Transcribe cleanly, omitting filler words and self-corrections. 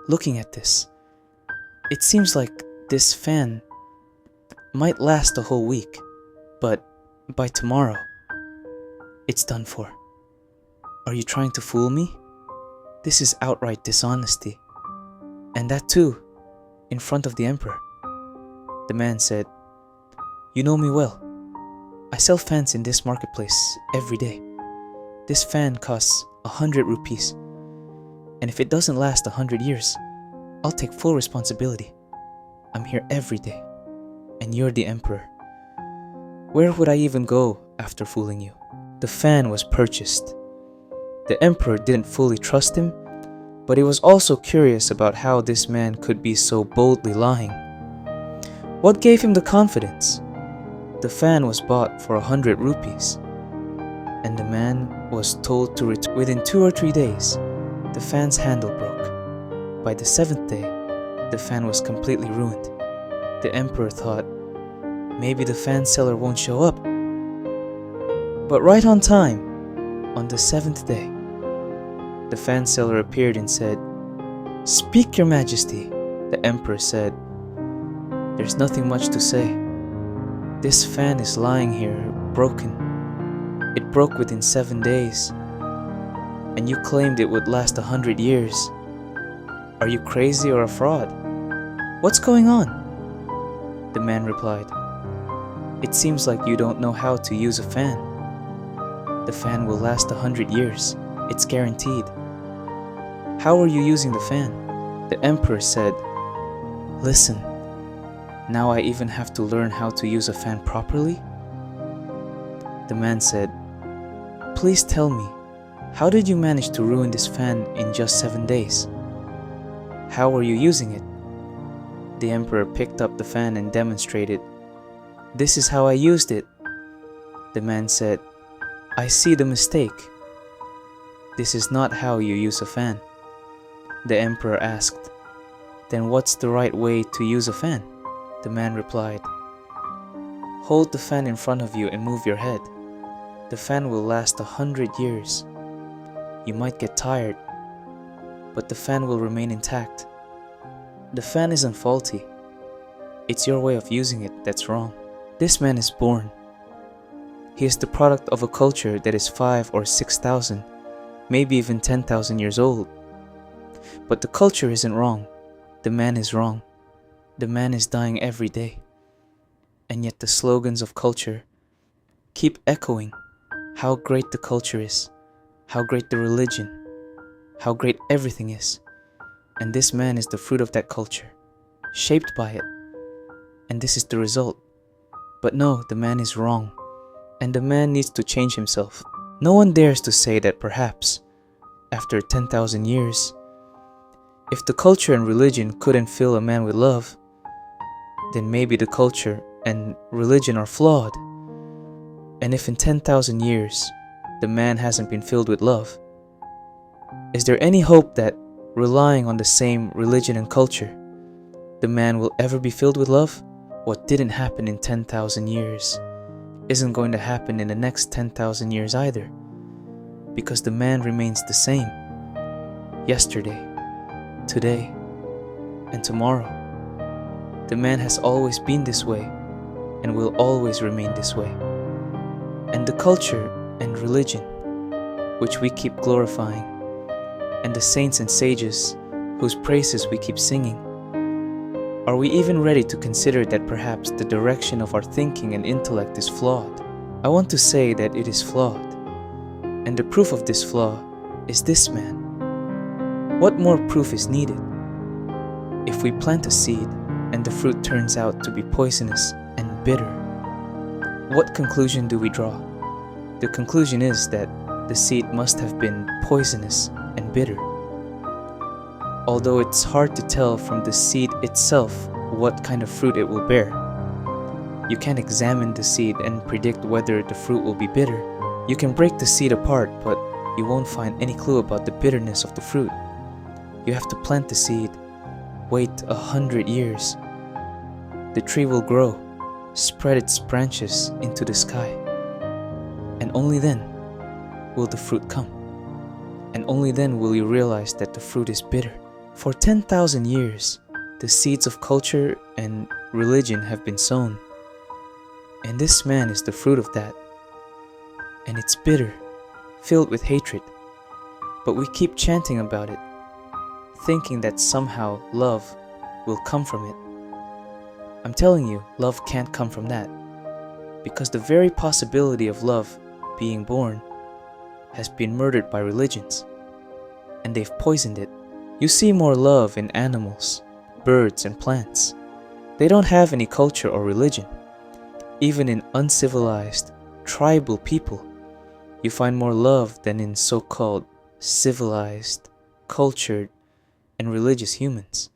looking at this. It seems like this fan might last a whole week, but by tomorrow, it's done for. Are you trying to fool me? This is outright dishonesty. And that too, in front of the emperor. The man said, "You know me well. I sell fans in this marketplace every day. This fan costs 100 rupees. And if it doesn't last 100 years, I'll take full responsibility. I'm here every day. And you're the emperor. Where would I even go after fooling you?" The fan was purchased. The emperor didn't fully trust him, but he was also curious about how this man could be so boldly lying. What gave him the confidence? The fan was bought for 100 rupees, and the man was told to return within 2 or 3 days. The fan's handle broke. By the 7th day, the fan was completely ruined. The emperor thought, maybe the fan seller won't show up. But right on time, on the 7th day, the fan seller appeared and said, "Speak, your majesty." The emperor said, "There's nothing much to say. This fan is lying here, broken. It broke within 7 days, and you claimed it would last 100 years. Are you crazy or a fraud? What's going on?" The man replied, "It seems like you don't know how to use a fan. The fan will last 100 years. It's guaranteed. How are you using the fan?" The emperor said, "Listen, now I even have to learn how to use a fan properly?" The man said, "Please tell me, how did you manage to ruin this fan in just 7 days? How are you using it?" The emperor picked up the fan and demonstrated, "This is how I used it." The man said, "I see the mistake. This is not how you use a fan." The emperor asked, "Then what's the right way to use a fan?" The man replied, "Hold the fan in front of you and move your head. The fan will last 100 years. You might get tired, but the fan will remain intact. The fan isn't faulty. It's your way of using it that's wrong." This man is born. He is the product of a culture that is 5 or 6,000, maybe even 10,000 years old. But the culture isn't wrong. The man is wrong. The man is dying every day. And yet the slogans of culture keep echoing how great the culture is, how great the religion, how great everything is. And this man is the fruit of that culture, shaped by it. And this is the result. But no, the man is wrong. And the man needs to change himself. No one dares to say that perhaps, after 10,000 years, if the culture and religion couldn't fill a man with love, then maybe the culture and religion are flawed. And if in 10,000 years, the man hasn't been filled with love, is there any hope that, relying on the same religion and culture, the man will ever be filled with love? What didn't happen in 10,000 years isn't going to happen in the next 10,000 years either, because the man remains the same, yesterday, today, and tomorrow. The man has always been this way and will always remain this way. And the culture and religion, which we keep glorifying, and the saints and sages whose praises we keep singing, are we even ready to consider that perhaps the direction of our thinking and intellect is flawed? I want to say that it is flawed, and the proof of this flaw is this man. What more proof is needed? If we plant a seed and the fruit turns out to be poisonous and bitter, what conclusion do we draw? The conclusion is that the seed must have been poisonous and bitter. Although it's hard to tell from the seed itself what kind of fruit it will bear. You can't examine the seed and predict whether the fruit will be bitter. You can break the seed apart, but you won't find any clue about the bitterness of the fruit. You have to plant the seed, wait 100 years. The tree will grow, spread its branches into the sky, and only then will the fruit come. And only then will you realize that the fruit is bitter. For 10,000 years, the seeds of culture and religion have been sown. And this man is the fruit of that. And it's bitter, filled with hatred. But we keep chanting about it, thinking that somehow love will come from it. I'm telling you, love can't come from that. Because the very possibility of love being born has been murdered by religions. And they've poisoned it. You see more love in animals, birds, and plants. They don't have any culture or religion. Even in uncivilized, tribal people, you find more love than in so-called civilized, cultured, and religious humans.